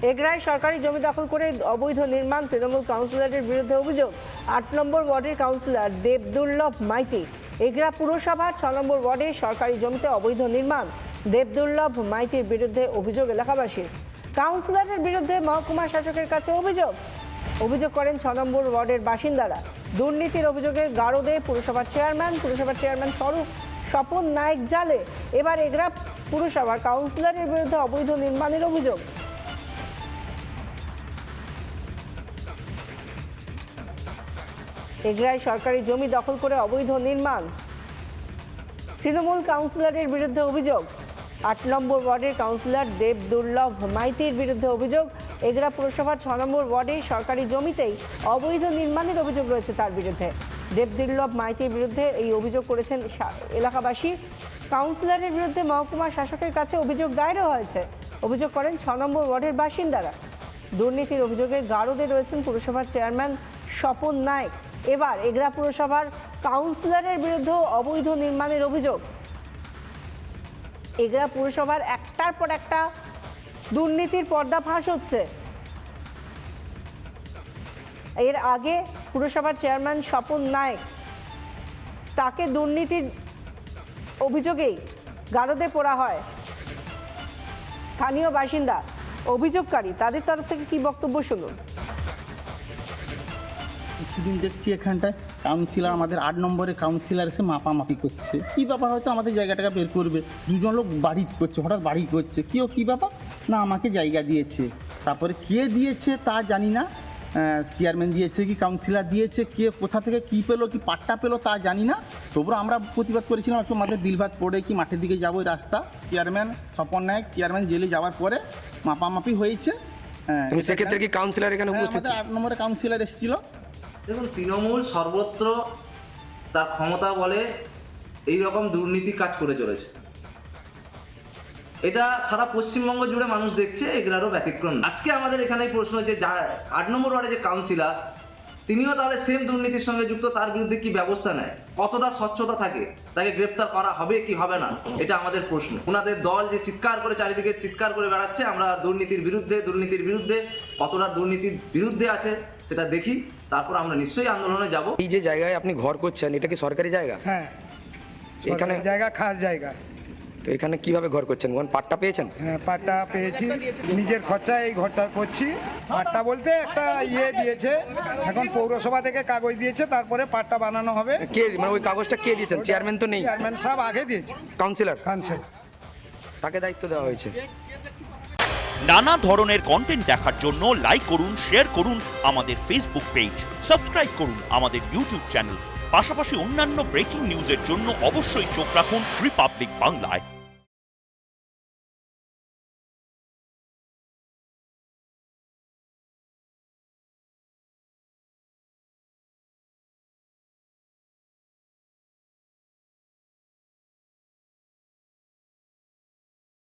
এগরায় সরকারি জমি দখল করে অবৈধ নির্মাণ, তৃণমূল কাউন্সিলরের বিরুদ্ধে অভিযোগ। ৮ নম্বর ওয়ার্ডের কাউন্সিলর দেবদুর্লভ মাইতি। এগরা পুরসভার ৬ নম্বর ওয়ার্ডে সরকারি জমিতে অবৈধ নির্মাণ, দেবদুর্লভ মাইতির বিরুদ্ধে অভিযোগ এলাকাবাসীর। কাউন্সিলরের বিরুদ্ধে মহকুমা শাসকের কাছে অভিযোগ করেন ৬ নম্বর ওয়ার্ডের বাসিন্দারা। দুর্নীতির অভিযোগে গারদে পুরসভার চেয়ারম্যান স্বপন নায়েক জালে। এবার এগরা পুরসভার কাউন্সিলরের বিরুদ্ধে অবৈধ নির্মাণের অভিযোগ। এগরায় সরকারি জমি দখল করে অবৈধ নির্মাণ, তৃণমূল কাউন্সিলরের বিরুদ্ধে অভিযোগ। ৮ নম্বর ওয়ার্ডের কাউন্সিলর দেবদুর্লভ মাইতির বিরুদ্ধে অভিযোগ। এগরা পুরসভার ৬ নম্বর ওয়ার্ডে সরকারি জমিতেই অবৈধ নির্মাণের অভিযোগ রয়েছে তার বিরুদ্ধে। দেবদুর্লভ মাইতির বিরুদ্ধে এই অভিযোগ করেছেন এলাকাবাসী। কাউন্সিলরের বিরুদ্ধে মহকুমা শাসকের কাছে অভিযোগ দায়েরও হয়েছে। অভিযোগ করেন ৬ নম্বর ওয়ার্ডের বাসিন্দারা। দুর্নীতির অভিযোগে গারদে রয়েছেন পুরসভার চেয়ারম্যান স্বপন নায়েক। এবার এগরা পুরসভার কাউন্সিলরের বিরুদ্ধে অবৈধ নির্মাণের অভিযোগ। এগরা পুরসভার একটার পর একটা দুর্নীতির পর্দা ফাঁস হচ্ছে। এর আগে পুরসভার চেয়ারম্যান স্বপন নায়েক, তাকে দুর্নীতির অভিযোগেই গারদে পোড়া হয়। স্থানীয় বাসিন্দা অভিযোগকারী, তাদের তরফ থেকে কি বক্তব্য শুনুন। কিছুদিন দেখছি এখানটায় কাউন্সিলর, আমাদের ৮ নম্বরে কাউন্সিলর এসে মাপামাপি করছে। কী ব্যাপার, হয়তো আমাদের জায়গাটাকে বের করবে। দুজন লোক বাড়ি করছে, হঠাৎ বাড়ি করছে। কী ব্যাপার না, আমাকে জায়গা দিয়েছে। তারপরে কে দিয়েছে তা জানি না, চেয়ারম্যান দিয়েছে কি কাউন্সিলর দিয়েছে, কে কোথা থেকে কী পেলো, কি পাট্টা পেলো তা জানি না। তবুও আমরা প্রতিবাদ করেছিলাম, একটু আমাদের বিলভাত পড়ে কি মাঠের দিকে যাবো, ওই রাস্তা। চেয়ারম্যান স্বপন নায়েক চেয়ারম্যান জেলে যাওয়ার পরে মাপামাপি হয়েছে। সেক্ষেত্রে কি কাউন্সিলর এখানে উপস্থিত? ৮ নম্বরে কাউন্সিলর এসেছিল। দেখুন, তৃণমূল সর্বত্র তার ক্ষমতা বলে এই রকম দুর্নীতি কাজ করে চলেছে। এটা সারা পশ্চিমবঙ্গ জুড়ে মানুষ দেখছে, এগুলারও ব্যতিক্রম। আজকে আমাদের এখানে প্রশ্ন যে ৮ নম্বর ওয়ার্ডে যে কাউন্সিলর, তিনিও তাহলে সেম দুর্নীতির সঙ্গে যুক্ত, তার বিরুদ্ধে কি ব্যবস্থা নেয়, কতটা স্বচ্ছতা থাকে, তাকে গ্রেপ্তার করা হবে কি হবে না, এটা আমাদের প্রশ্ন। ওনাদের দল যে চিৎকার করে চারিদিকে চিৎকার করে বেড়াচ্ছে আমরা দুর্নীতির বিরুদ্ধে, কতটা দুর্নীতির বিরুদ্ধে আছে সেটা দেখি, তারপর আমরা নিশ্চয়ই আন্দোলনে যাব। এই যে জায়গায় আপনি ঘর করছেন, এটা কি সরকারি জায়গা? হ্যাঁ, এখানে জায়গা খাস জায়গা। তো এখানে কিভাবে ঘর করছেন? পাট্টা পেয়েছেন? হ্যাঁ, পাট্টা পেয়েছি, নিজের খরচায় এই ঘরটা করছি। পাট্টা বলতে একটা দিয়েছে, এখন পৌরসভা থেকে কাগজ দিয়েছে, তারপরে পাট্টা বানানো হবে। কে মানে ওই কাগজটা কে দিয়েছেন? চেয়ারম্যান তো নেই। চেয়ারম্যান সাহেব আগে দিয়েছে, কাউন্সিলর তাকে দায়িত্ব দেওয়া হয়েছে। নানা ধরনের কন্টেন্ট দেখার জন্য লাইক করুন, শেয়ার করুন আমাদের ফেসবুক পেজ, সাবস্ক্রাইব করুন আমাদের ইউটিউব চ্যানেল। পাশাপাশি অন্যান্য ব্রেকিং নিউজের জন্য অবশ্যই চোখ রাখুন রিপাবলিক বাংলায়।